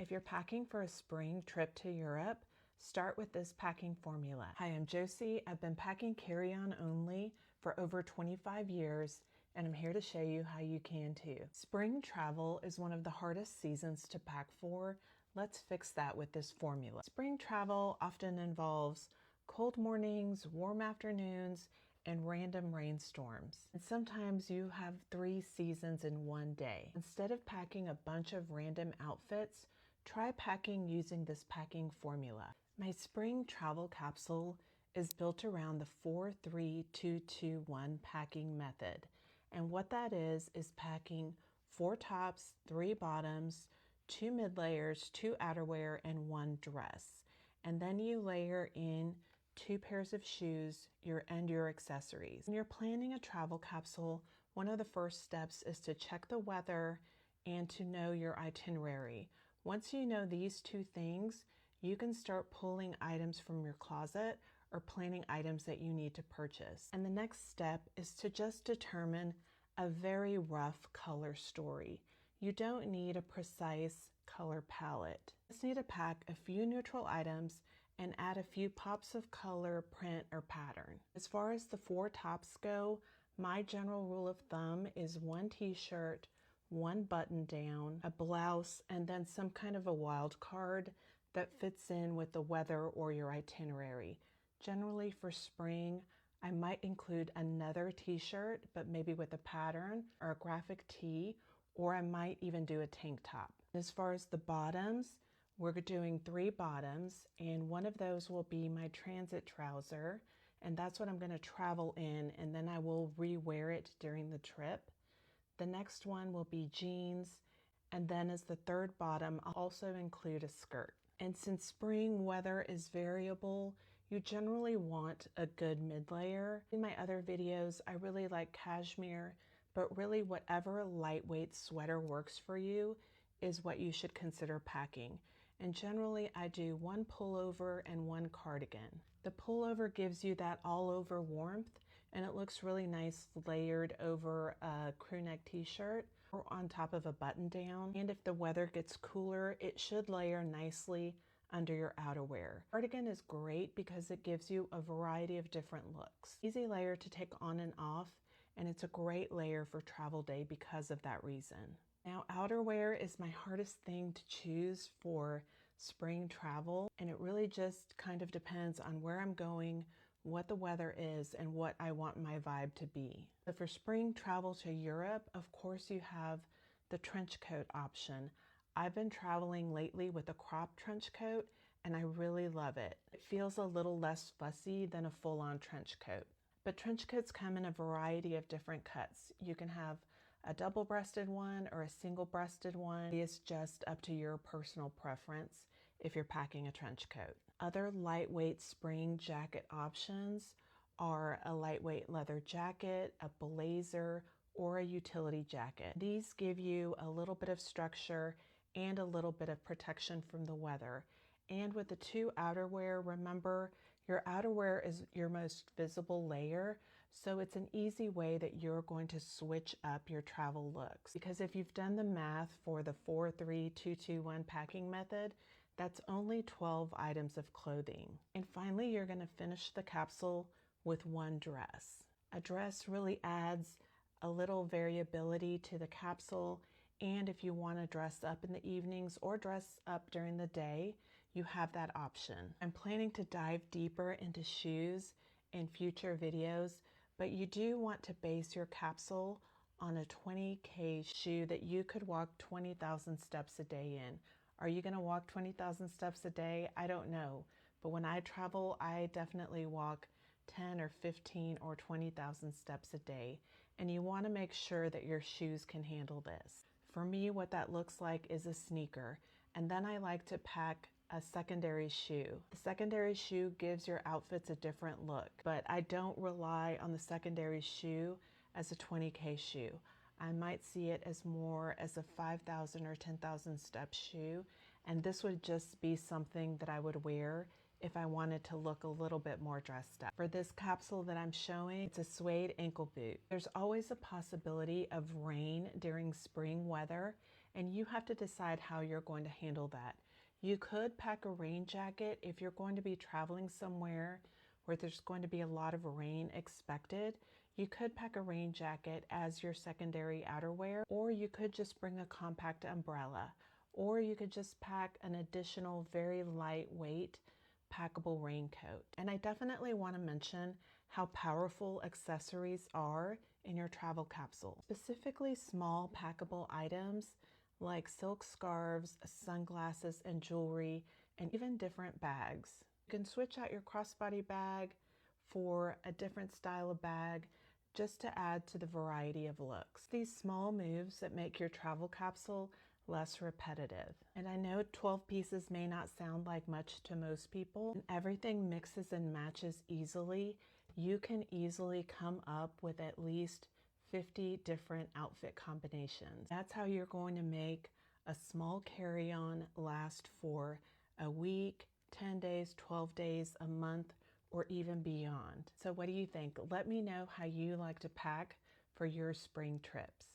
If you're packing for a spring trip to Europe, start with this packing formula. Hi, I'm Josie. I've been packing carry-on only for over 25 years, and I'm here to show you how you can too. Spring travel is one of the hardest seasons to pack for. Let's fix that with this formula. Spring travel often involves cold mornings, warm afternoons, and random rainstorms. And sometimes you have 3 seasons in one day. Instead of packing a bunch of random outfits, try packing using this packing formula. My spring travel capsule is built around the 4-3-2-2-1 packing method. And what that is packing 4 tops, 3 bottoms, 2 mid layers, 2 outerwear, and 1 dress. And then you layer in 2 pairs of shoes and your accessories. When you're planning a travel capsule, one of the first steps is to check the weather and to know your itinerary. Once you know these 2 things, you can start pulling items from your closet or planning items that you need to purchase. And the next step is to just determine a very rough color story. You don't need a precise color palette. You just need to pack a few neutral items and add a few pops of color, print, or pattern. As far as the 4 tops go, my general rule of thumb is 1 t-shirt, 1 button down, a blouse, and then some kind of a wild card that fits in with the weather or your itinerary. Generally for spring, I might include another t-shirt, but maybe with a pattern or a graphic tee, or I might even do a tank top. As far as the bottoms, we're doing 3 bottoms, and one of those will be my transit trouser, and that's what I'm going to travel in, and then I will re-wear it during the trip. The next one will be jeans, and then as the 3rd bottom, I'll also include a skirt. And since spring weather is variable, you generally want a good mid-layer. In my other videos, I really like cashmere, but really whatever lightweight sweater works for you is what you should consider packing. And generally I do 1 pullover and 1 cardigan. The pullover gives you that all over warmth, and it looks really nice layered over a crew neck t-shirt or on top of a button down. And if the weather gets cooler, it should layer nicely under your outerwear. Cardigan is great because it gives you a variety of different looks. Easy layer to take on and off, and it's a great layer for travel day because of that reason. Now, outerwear is my hardest thing to choose for spring travel, and it really just kind of depends on where I'm going, what the weather is, and what I want my vibe to be. So for spring travel to Europe, of course you have the trench coat option. I've been traveling lately with a crop trench coat, and I really love it. It feels a little less fussy than a full-on trench coat. But trench coats come in a variety of different cuts. You can have a double-breasted one or a single-breasted one. It's just up to your personal preference if you're packing a trench coat. Other lightweight spring jacket options are a lightweight leather jacket, a blazer, or a utility jacket. These give you a little bit of structure and a little bit of protection from the weather. And with the 2 outerwear, remember your outerwear is your most visible layer, so it's an easy way that you're going to switch up your travel looks. Because if you've done the math for the 4-3-2-2-1 packing method, that's only 12 items of clothing. And finally, you're going to finish the capsule with 1 dress. A dress really adds a little variability to the capsule, and if you want to dress up in the evenings or dress up during the day, you have that option. I'm planning to dive deeper into shoes in future videos, but you do want to base your capsule on a 20K shoe that you could walk 20,000 steps a day in. Are you going to walk 20,000 steps a day? I don't know, but when I travel, I definitely walk 10 or 15 or 20,000 steps a day, and you want to make sure that your shoes can handle this. For me, what that looks like is a sneaker, and then I like to pack a secondary shoe. The secondary shoe gives your outfits a different look, but I don't rely on the secondary shoe as a 20K shoe. I might see it as more as a 5,000 or 10,000 step shoe, and this would just be something that I would wear if I wanted to look a little bit more dressed up. For this capsule that I'm showing, it's a suede ankle boot. There's always a possibility of rain during spring weather, and you have to decide how you're going to handle that. You could pack a rain jacket if you're going to be traveling somewhere where there's going to be a lot of rain expected. You could pack a rain jacket as your secondary outerwear, or you could just bring a compact umbrella, or you could just pack an additional very lightweight packable raincoat. And I definitely want to mention how powerful accessories are in your travel capsule, specifically small packable items like silk scarves, sunglasses, and jewelry, and even different bags. You can switch out your crossbody bag for a different style of bag just to add to the variety of looks. These small moves that make your travel capsule less repetitive. And I know 12 pieces may not sound like much to most people, and everything mixes and matches easily. You can easily come up with at least 50 different outfit combinations. That's how you're going to make a small carry-on last for a week, 10 days, 12 days, a month, or even beyond. So what do you think? Let me know how you like to pack for your spring trips.